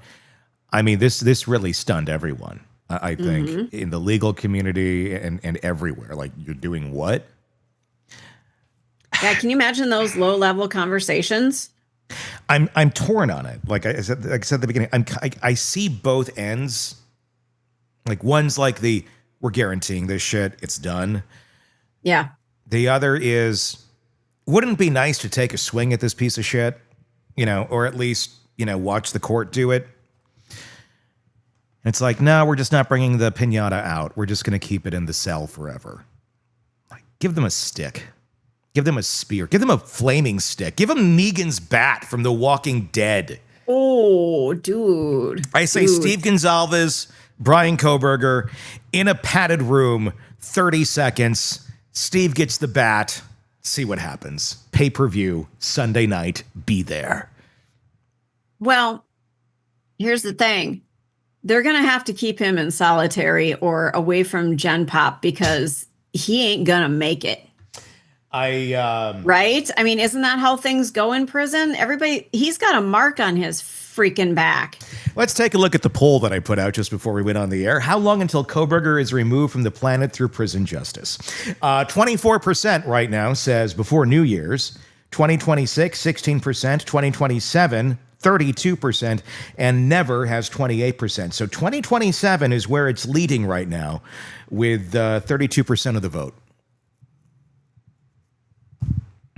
I mean, this really stunned everyone. I think in the legal community and everywhere. Like, you're doing what? Yeah, can you imagine those low-level conversations? I'm torn on it. Like I said at the beginning, I see both ends. Like, one's like we're guaranteeing this shit, it's done. Yeah. The other is, wouldn't it be nice to take a swing at this piece of shit? Or at least, watch the court do it. It's like, no, we're just not bringing the piñata out. We're just going to keep it in the cell forever. Like, give them a stick. Give them a spear. Give them a flaming stick. Give them Negan's bat from The Walking Dead. Oh, dude. I say Steve Goncalves, Bryan Kohberger, in a padded room, 30 seconds, Steve gets the bat. See what happens. Pay-per-view, Sunday night. Be there. Well, here's the thing. They're going to have to keep him in solitary or away from Gen Pop because he ain't going to make it. Right? I mean, isn't that how things go in prison? He's got a mark on his freaking back. Let's take a look at the poll that I put out just before we went on the air. How long until Kohberger is removed from the planet through prison justice? 24% right now says before New Year's. 2026, 16%. 2027, 32%. And never has 28%. So 2027 is where it's leading right now with 32% of the vote.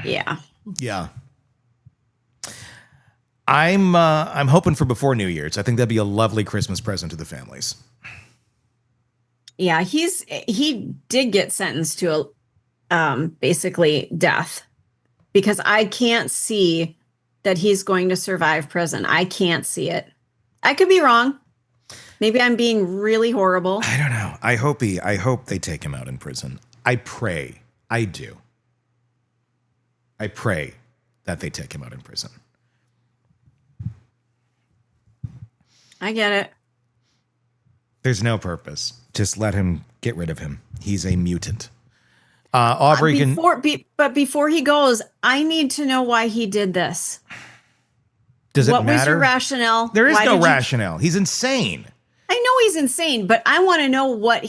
Yeah. Yeah. I'm hoping for before New Year's. I think that'd be a lovely Christmas present to the families. Yeah, he did get sentenced to basically death because I can't see that he's going to survive prison. I can't see it. I could be wrong. Maybe I'm being really horrible. I don't know. I hope they take him out in prison. I pray. I do. I pray that they take him out in prison. I get it. There's no purpose. Just let him, get rid of him. He's a mutant. Aubrey but before he goes, I need to know why he did this. Does it matter? What was your rationale? There is no rationale. He's insane. I know he's insane, but I want to know what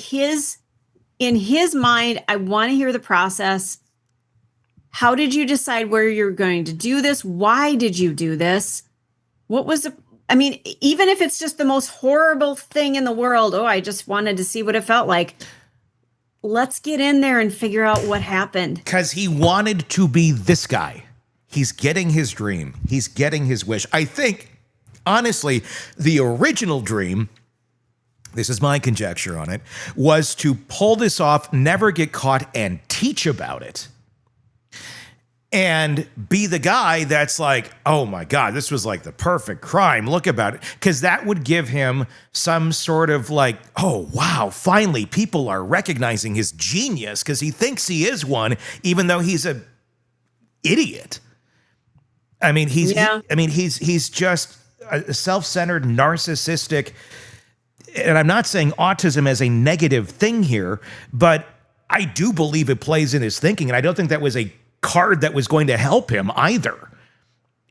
in his mind, I want to hear the process. How did you decide where you're going to do this? Why did you do this? What was even if it's just the most horrible thing in the world, I just wanted to see what it felt like. Let's get in there and figure out what happened. Because he wanted to be this guy. He's getting his dream. He's getting his wish. I think, honestly, the original dream, this is my conjecture on it, was to pull this off, never get caught, and teach about it. And be the guy that's like, oh my God, this was like the perfect crime. Look about it. Because that would give him some sort of like, oh wow, finally people are recognizing his genius because he thinks he is one, even though he's a idiot. I mean, he's just a self-centered, narcissistic, and I'm not saying autism as a negative thing here, but I do believe it plays in his thinking. And I don't think that was a card that was going to help him either.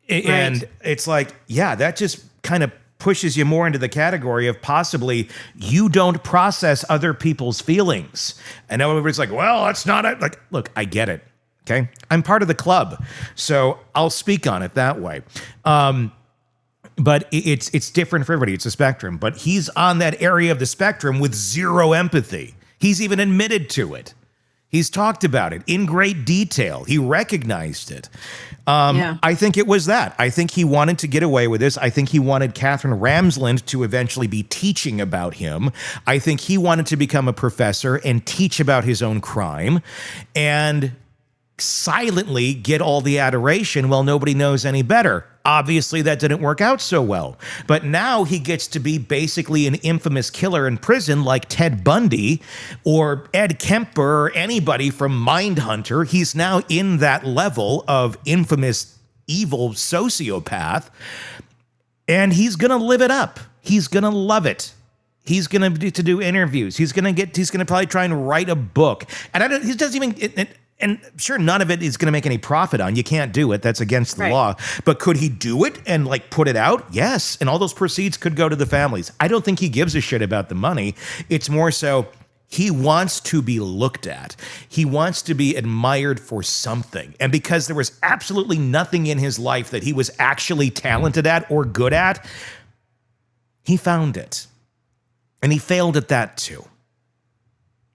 And it's like, yeah, that just kind of pushes you more into the category of possibly you don't process other people's feelings. And everybody's like, well, that's not it. Like, look, I get it. Okay. I'm part of the club, so I'll speak on it that way. But it's different for everybody. It's a spectrum, but he's on that area of the spectrum with zero empathy. He's even admitted to it. He's talked about it in great detail. He recognized it. I think it was that. I think he wanted to get away with this. I think he wanted Catherine Ramsland to eventually be teaching about him. I think he wanted to become a professor and teach about his own crime and silently get all the adoration while nobody knows any better. Obviously, that didn't work out so well. But now he gets to be basically an infamous killer in prison like Ted Bundy or Ed Kemper or anybody from Mindhunter. He's now in that level of infamous evil sociopath. And he's going to live it up. He's going to love it. He's going to do interviews. He's going to probably try and write a book. And he doesn't even... And sure, none of it is going to make any profit on. You can't do it. That's against the law. But could he do it and like put it out? Yes. And all those proceeds could go to the families. I don't think he gives a shit about the money. It's more so he wants to be looked at. He wants to be admired for something. And because there was absolutely nothing in his life that he was actually talented at or good at, he found it. And he failed at that too.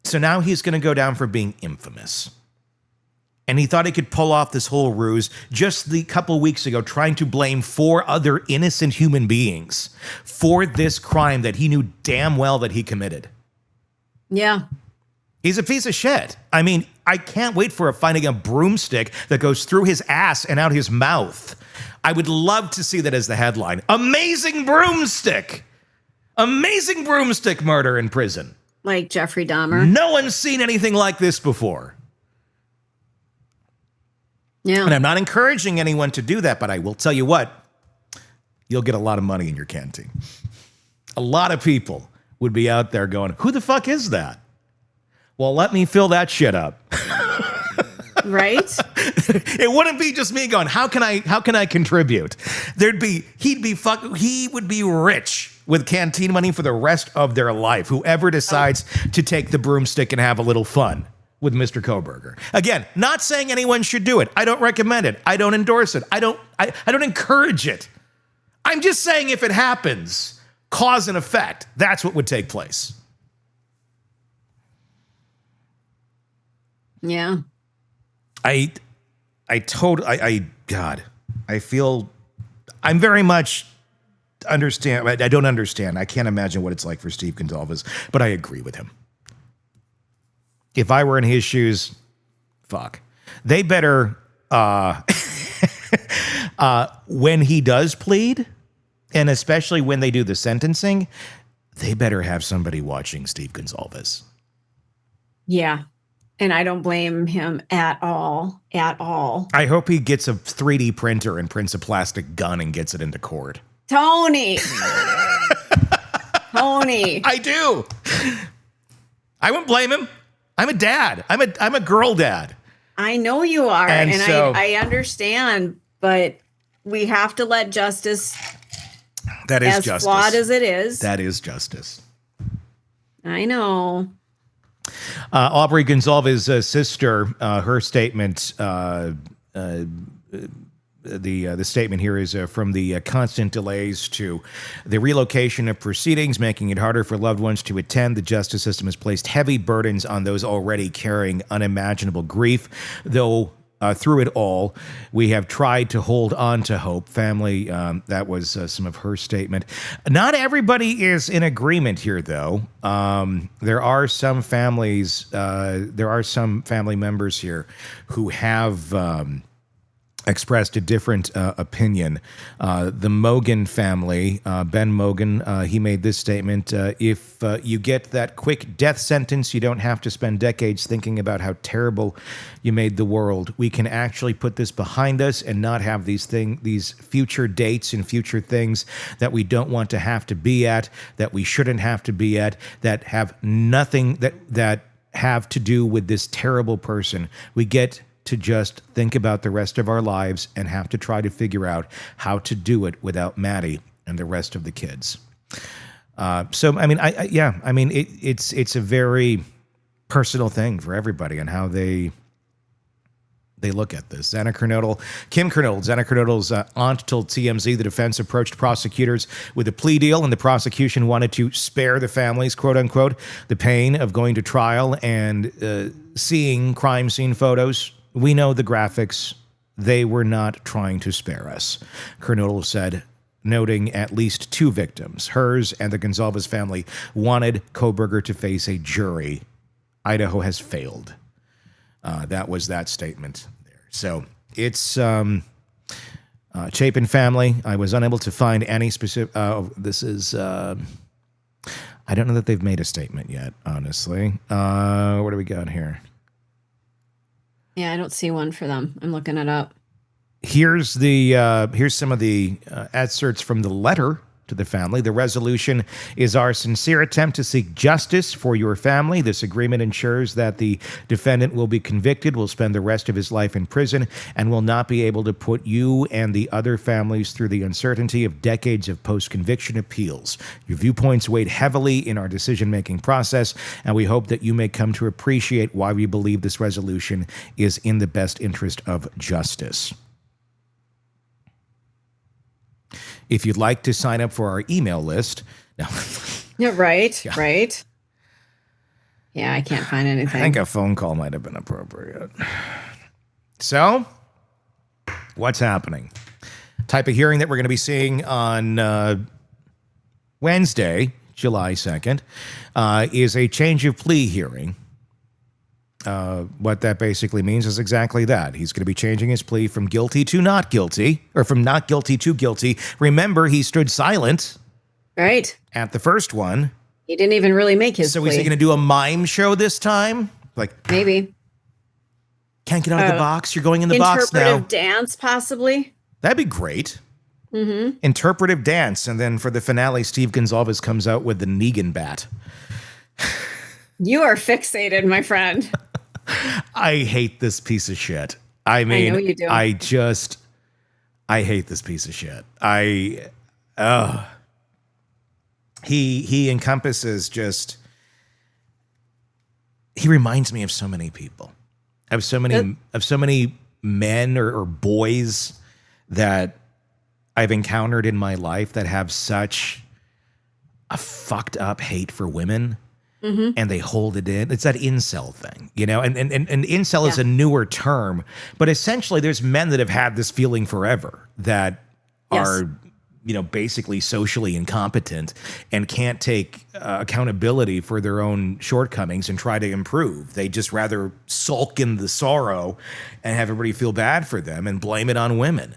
So now he's going to go down for being infamous. And he thought he could pull off this whole ruse just the couple weeks ago, trying to blame 4 other innocent human beings for this crime that he knew damn well that he committed. Yeah. He's a piece of shit. I mean, I can't wait for finding a broomstick that goes through his ass and out his mouth. I would love to see that as the headline. Amazing broomstick. Amazing broomstick murder in prison. Like Jeffrey Dahmer. No one's seen anything like this before. Yeah. And I'm not encouraging anyone to do that, but I will tell you what, you'll get a lot of money in your canteen. A lot of people would be out there going, who the fuck is that? Well, let me fill that shit up. Right? It wouldn't be just me going, how can I contribute? He would be rich with canteen money for the rest of their life. Whoever decides to take the broomstick and have a little fun with Mr. Kohberger. Again, not saying anyone should do it. I don't recommend it. I don't endorse it. I don't encourage it. I'm just saying if it happens, cause and effect, that's what would take place. Yeah. I feel I'm very much understand. I don't understand. I can't imagine what it's like for Steve Goncalves, but I agree with him. If I were in his shoes, fuck. They better, when he does plead, and especially when they do the sentencing, they better have somebody watching Steve Goncalves. Yeah. And I don't blame him at all. At all. I hope he gets a 3D printer and prints a plastic gun and gets it into court. Tony. Tony. I do. I wouldn't blame him. I'm a dad. I'm a girl dad. I know you are. And so, I understand, but we have to let justice, that is as justice. flawed as it is. That is justice. I know. Aubrey Goncalves' sister, her statement, the statement here is from the constant delays to the relocation of proceedings, making it harder for loved ones to attend. The justice system has placed heavy burdens on those already carrying unimaginable grief, though through it all, we have tried to hold on to hope. Family, that was some of her statement. Not everybody is in agreement here, though. There are some family members here who have expressed a different opinion. The Mogan family, Ben Mogan, he made this statement: if you get that quick death sentence, you don't have to spend decades thinking about how terrible you made the world. We can actually put this behind us and not have these future dates and future things that we don't want to have to be at, that we shouldn't have to be at, that have nothing that have to do with this terrible person. We get to just think about the rest of our lives and have to try to figure out how to do it without Maddie and the rest of the kids. So, I mean, it's a very personal thing for everybody and how they look at this. Kim Kernodle, Xana Kernodle's aunt, told TMZ the defense approached prosecutors with a plea deal, and the prosecution wanted to spare the families, quote unquote, the pain of going to trial and seeing crime scene photos. We know the graphics. They were not trying to spare us, Kernodle said, noting at least two victims. Hers and the Goncalves family wanted Kohberger to face a jury. Idaho has failed. That was that statement there. So it's Chapin family. I was unable to find any specific. This is. I don't know that they've made a statement yet, honestly. What do we got here? Yeah, I don't see one for them. I'm looking it up. Here's some of the excerpts from the letter to the family. The resolution is our sincere attempt to seek justice for your family. This agreement ensures that the defendant will be convicted, will spend the rest of his life in prison, and will not be able to put you and the other families through the uncertainty of decades of post-conviction appeals. Your viewpoints weighed heavily in our decision-making process, and we hope that you may come to appreciate why we believe this resolution is in the best interest of justice. If you'd like to sign up for our email list. No. Yeah, right, yeah. Right. Yeah, I can't find anything. I think a phone call might have been appropriate. So, what's happening? Type of hearing that we're going to be seeing on Wednesday, July 2nd, is a change of plea hearing. What that basically means is exactly that. He's going to be changing his plea from guilty to not guilty, or from not guilty to guilty. Remember, he stood silent. Right. At the first one. He didn't even really make his plea. So is he going to do a mime show this time? Like maybe. Can't get out of the box. You're going in the box now. Interpretive dance, possibly. That'd be great. Interpretive dance. And then for the finale, Steve Goncalves comes out with the Negan bat. You are fixated, my friend. I hate this piece of shit. I mean, I know you do. I hate this piece of shit. He encompasses just, he reminds me of so many people, of so many men or boys that I've encountered in my life that have such a fucked up hate for women. And they hold it in. It's that incel thing, you know, and incel is a newer term, but essentially there's men that have had this feeling forever that are, you know, basically socially incompetent and can't take accountability for their own shortcomings and try to improve. They just rather sulk in the sorrow and have everybody feel bad for them and blame it on women.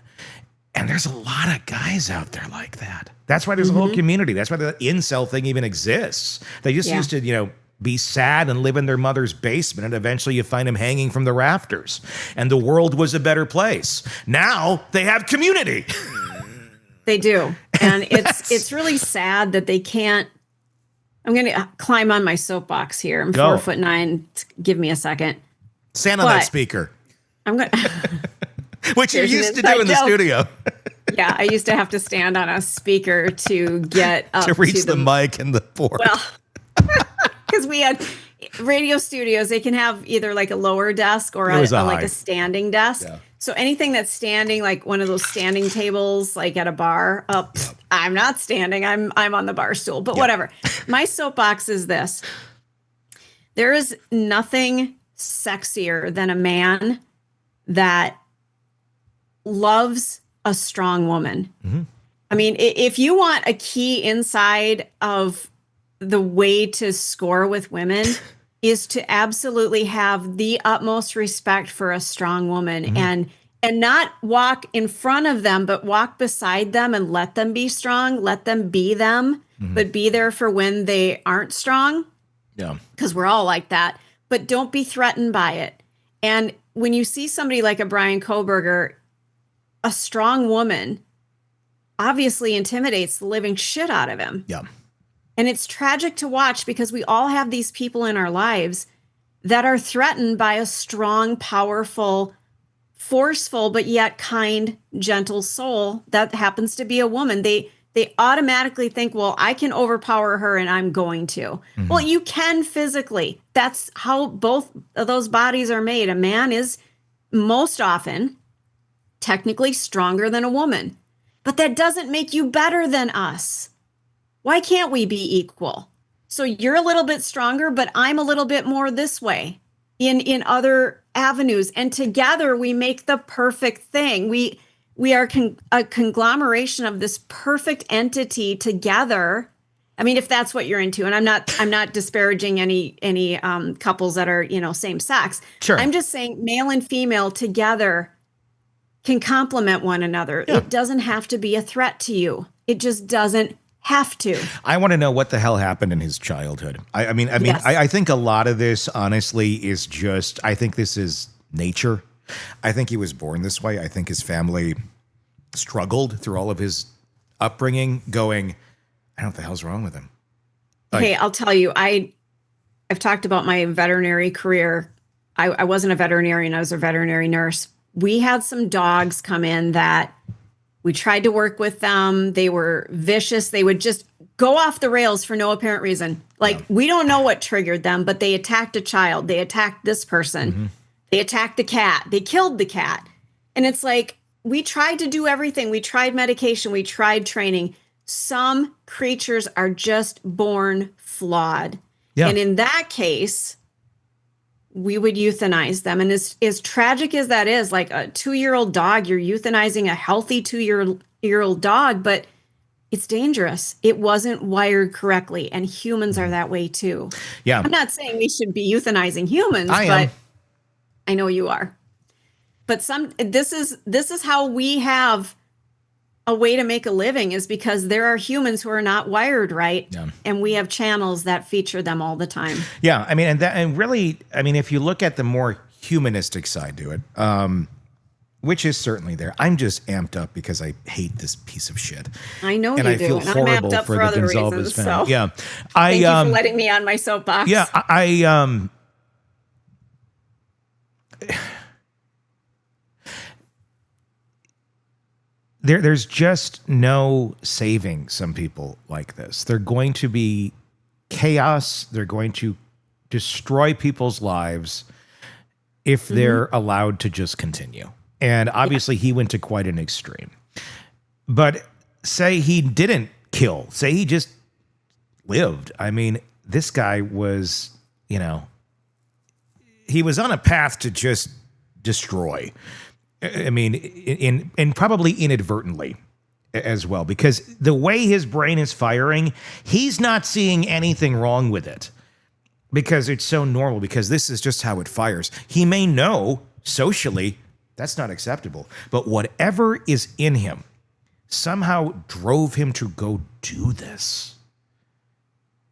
And there's a lot of guys out there like that. That's why there's a whole community. That's why the incel thing even exists. They just used to, you know, be sad and live in their mother's basement, and eventually you find them hanging from the rafters. And the world was a better place. Now they have community. They do. And it's really sad that they can't. I'm going to climb on my soapbox here. I'm 4'9". Give me a second. Stand on that speaker. I'm going to. Which you used to do in the studio. Yeah, I used to have to stand on a speaker to get up to reach the mic and the board. Well, because we had radio studios, they can have either like a lower desk or like a standing desk. Yeah. So anything that's standing, like one of those standing tables, like at a bar, I'm not standing. I'm on the bar stool, but whatever. My soapbox is this: there is nothing sexier than a man that loves a strong woman. I mean, if you want a key inside of the way to score with women is to absolutely have the utmost respect for a strong woman and not walk in front of them, but walk beside them and let them be strong, let them be them, but be there for when they aren't strong. Yeah. Because we're all like that, but don't be threatened by it. And when you see somebody like a Bryan Kohberger, a strong woman obviously intimidates the living shit out of him. Yeah. And it's tragic to watch because we all have these people in our lives that are threatened by a strong, powerful, forceful, but yet kind, gentle soul that happens to be a woman. They automatically think, well, I can overpower her and I'm going to. Well, you can physically. That's how both of those bodies are made. A man is most often technically stronger than a woman, but that doesn't make you better than us. Why can't we be equal? So you're a little bit stronger, but I'm a little bit more this way in other avenues. And together we make the perfect thing. We are a conglomeration of this perfect entity together. I mean, if that's what you're into, and I'm not disparaging any couples that are, you know, same sex. Sure. I'm just saying male and female together can complement one another. Yeah. It doesn't have to be a threat to you. It just doesn't have to. I want to know what the hell happened in his childhood. I mean, yes. I think a lot of this, honestly, is just, I think this is nature. I think he was born this way. I think his family struggled through all of his upbringing going, I don't know what the hell's wrong with him. Like, hey, I'll tell you, I've talked about my veterinary career. I wasn't a veterinarian. I was a veterinary nurse. We had some dogs come in that we tried to work with them. They were vicious. They would just go off the rails for no apparent reason. Like, we don't know what triggered them, but they attacked a child. They attacked this person. They attacked the cat. They killed the cat. And it's like, we tried to do everything. We tried medication. We tried training. Some creatures are just born flawed. Yeah. And in that case, we would euthanize them. And as tragic as that is, like a 2-year-old dog, you're euthanizing a healthy 2-year-old dog, but it's dangerous. It wasn't wired correctly. And humans are that way too. Yeah. I'm not saying we should be euthanizing humans, but I know you are. But this is how we have a way to make a living, is because there are humans who are not wired right. Yeah. And we have channels that feature them all the time. Yeah. I mean, and really, I mean, if you look at the more humanistic side to it, which is certainly there. I'm just amped up because I hate this piece of shit. I know and you I do. feel And I'm horrible amped up for for the other Goncalves reasons. family. So Yeah, thank you for letting me on my soapbox. Yeah, there's just no saving some people like this. They're going to be chaos. They're going to destroy people's lives if they're allowed to just continue. And obviously he went to quite an extreme. But say he didn't kill, say he just lived. I mean, this guy was, he was on a path to just destroy. I mean, in probably inadvertently as well, because the way his brain is firing, he's not seeing anything wrong with it because it's so normal, because this is just how it fires. He may know socially that's not acceptable, but whatever is in him somehow drove him to go do this.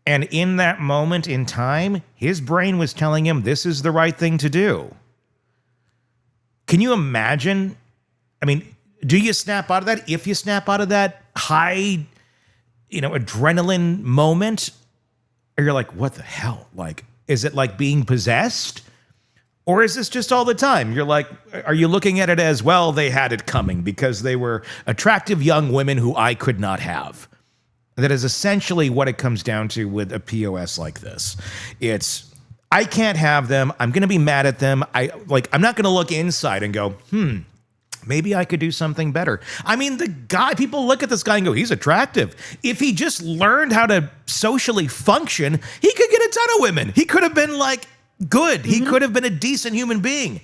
And in that moment in time, his brain was telling him this is the right thing to do. Can you imagine? I mean, do you snap out of that? If you snap out of that high, adrenaline moment, or you're like, what the hell? Like, is it like being possessed? Or is this just all the time? You're like, are you looking at it as, well, they had it coming because they were attractive young women who I could not have? That is essentially what it comes down to with a POS like this. It's, I can't have them. I'm going to be mad at them. I'm not going to look inside and go, maybe I could do something better. I mean, people look at this guy and go, he's attractive. If he just learned how to socially function, he could get a ton of women. He could have been good. Mm-hmm. He could have been a decent human being.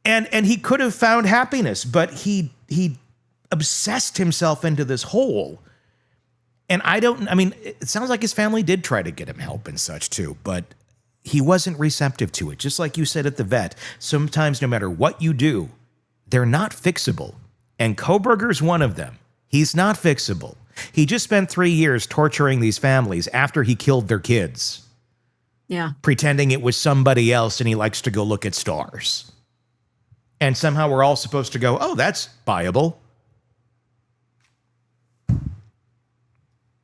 And he could have found happiness, but he obsessed himself into this hole. And it sounds like his family did try to get him help and such too, but he wasn't receptive to it. Just like you said at the vet, sometimes no matter what you do, they're not fixable. And Kohberger's one of them. He's not fixable. He just spent 3 years torturing these families after he killed their kids. Yeah. Pretending it was somebody else and he likes to go look at stars. And somehow we're all supposed to go, oh, that's viable.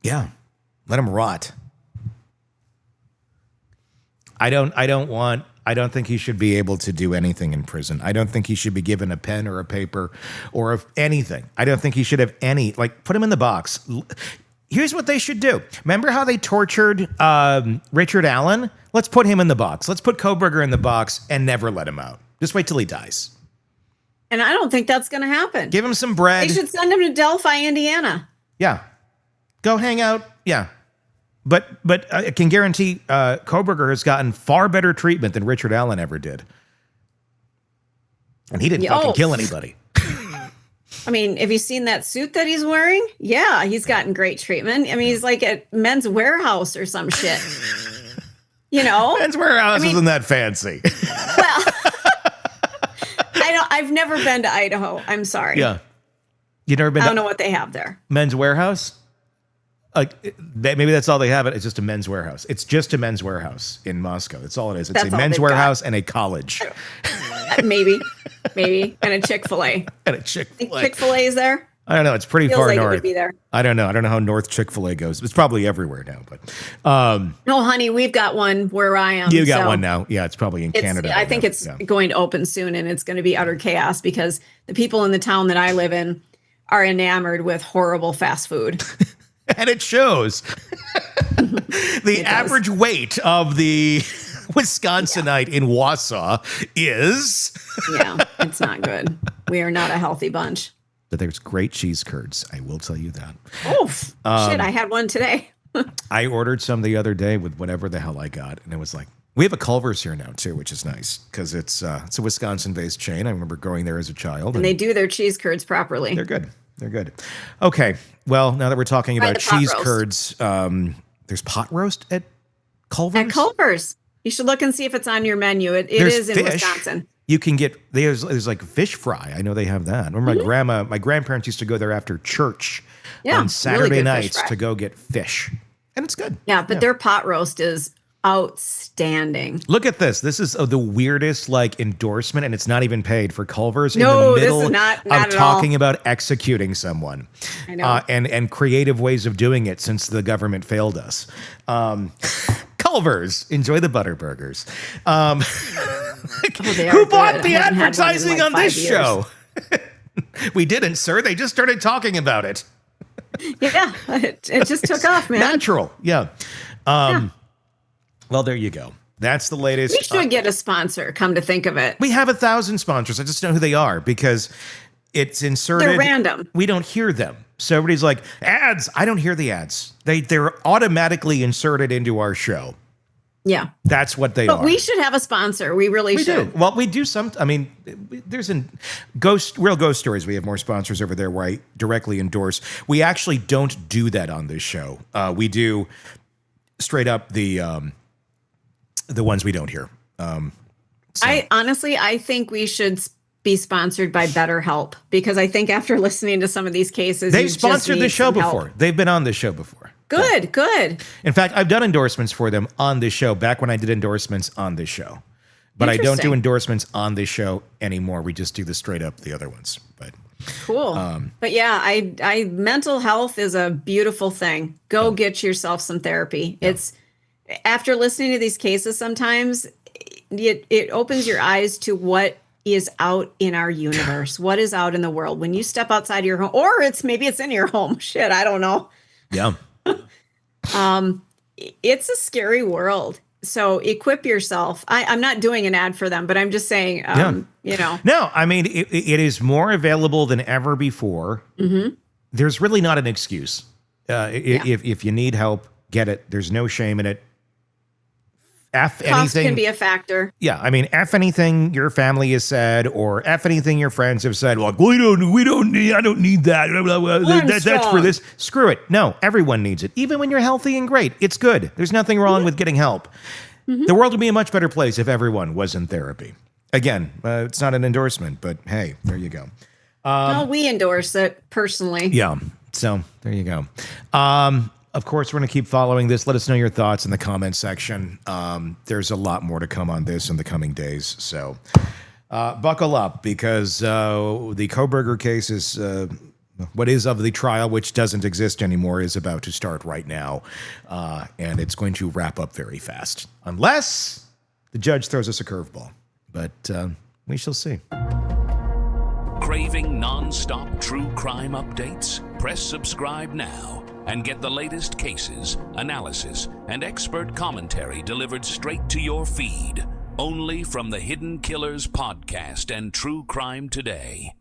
Yeah. Let him rot. I don't think he should be able to do anything in prison. I don't think he should be given a pen or a paper or anything. I don't think he should have put him in the box. Here's what they should do. Remember how they tortured Richard Allen? Let's put him in the box. Let's put Kohberger in the box and never let him out. Just wait till he dies. And I don't think that's going to happen. Give him some bread. They should send him to Delphi, Indiana. Yeah. Go hang out. Yeah. But I can guarantee Kohberger has gotten far better treatment than Richard Allen ever did. And he didn't fucking kill anybody. I mean, have you seen that suit that he's wearing? Yeah, he's gotten great treatment. I mean, he's like at Men's Warehouse or some shit. Men's Warehouse isn't that fancy. Well, I've never been to Idaho. I'm sorry. Yeah. You never been? I don't know what they have there. Men's Warehouse? Maybe that's all they have. It's just a Men's Warehouse. It's just a Men's Warehouse in Moscow. That's all it is. It's a Men's Warehouse and a college. Maybe. And a Chick-fil-A. And a Chick-fil-A. Chick-fil-A is there? I don't know. It's pretty far like north. It would be there. I don't know. I don't know how north Chick-fil-A goes. It's probably everywhere now. But no, honey, we've got one where I am. You got one now. Yeah, it's probably in Canada. I think it's going to open soon, and it's going to be utter chaos because the people in the town that I live in are enamored with horrible fast food. And it shows. The average weight of the Wisconsinite in Wausau is... Yeah, it's not good. We are not a healthy bunch. But there's great cheese curds. I will tell you that. Oh, shit. I had one today. I ordered some the other day with whatever the hell I got. And it was like, we have a Culver's here now, too, which is nice because it's a Wisconsin-based chain. I remember going there as a child. And they do their cheese curds properly. They're good. They're good. Okay. Well, now that we're talking about cheese curds, there's pot roast at Culver's? At Culver's. You should look and see if it's on your menu. It is in Wisconsin. You can get, there's like fish fry. I know they have that. I remember my grandparents used to go there after church on Saturday nights to go get fish. And it's good. Yeah, but their pot roast is outstanding. Look at this. This is the weirdest endorsement, and it's not even paid for Culver's No, in the middle this is not of at talking all. about executing someone. I know. And creative ways of doing it since the government failed us. Culver's, enjoy the butter burgers. Who bought the advertising on this show? We didn't, sir. They just started talking about it. Yeah, it just took off, man. Natural. Yeah. Well, there you go. That's the latest. We should get a sponsor, come to think of it. We have 1,000 sponsors. I just know who they are because it's inserted. They're random. We don't hear them. So everybody's like, ads. I don't hear the ads. They're automatically inserted into our show. Yeah. That's what they are. But we should have a sponsor. We really should. Do. Well, we do some. I mean, there's real ghost stories. We have more sponsors over there where I directly endorse. We actually don't do that on this show. We do straight up the ones we don't hear. I think we should be sponsored by BetterHelp because I think after listening to some of these cases, they've sponsored the show before. Help. They've been on this show before. Good, good. In fact, I've done endorsements for them on this show back when I did endorsements on this show. But I don't do endorsements on this show anymore. We just do the straight up the other ones. But cool. But yeah, I mental health is a beautiful thing. Go get yourself some therapy. Yeah. It's after listening to these cases, sometimes it opens your eyes to what is out in our universe, what is out in the world. When you step outside your home, or maybe it's in your home. Shit, I don't know. Yeah. It's a scary world. So equip yourself. I'm not doing an ad for them, but I'm just saying, you know. No, I mean, it is more available than ever before. Mm-hmm. There's really not an excuse. If you need help, get it. There's no shame in it. Cost anything can be a factor. Yeah, I mean, F anything your family has said, or F anything your friends have said. Like, we don't need. I don't need that. That's for this. Screw it. No, everyone needs it. Even when you're healthy and great, it's good. There's nothing wrong with getting help. Mm-hmm. The world would be a much better place if everyone was in therapy. Again, it's not an endorsement, but hey, there you go. Well, we endorse it personally. Yeah. So there you go. Of course, we're going to keep following this. Let us know your thoughts in the comments section. There's a lot more to come on this in the coming days. So buckle up because the Kohberger case is what is of the trial, which doesn't exist anymore, is about to start right now. And it's going to wrap up very fast. Unless the judge throws us a curveball. But we shall see. Craving non-stop true crime updates? Press subscribe now and get the latest cases, analysis, and expert commentary delivered straight to your feed. Only from the Hidden Killers podcast and True Crime Today.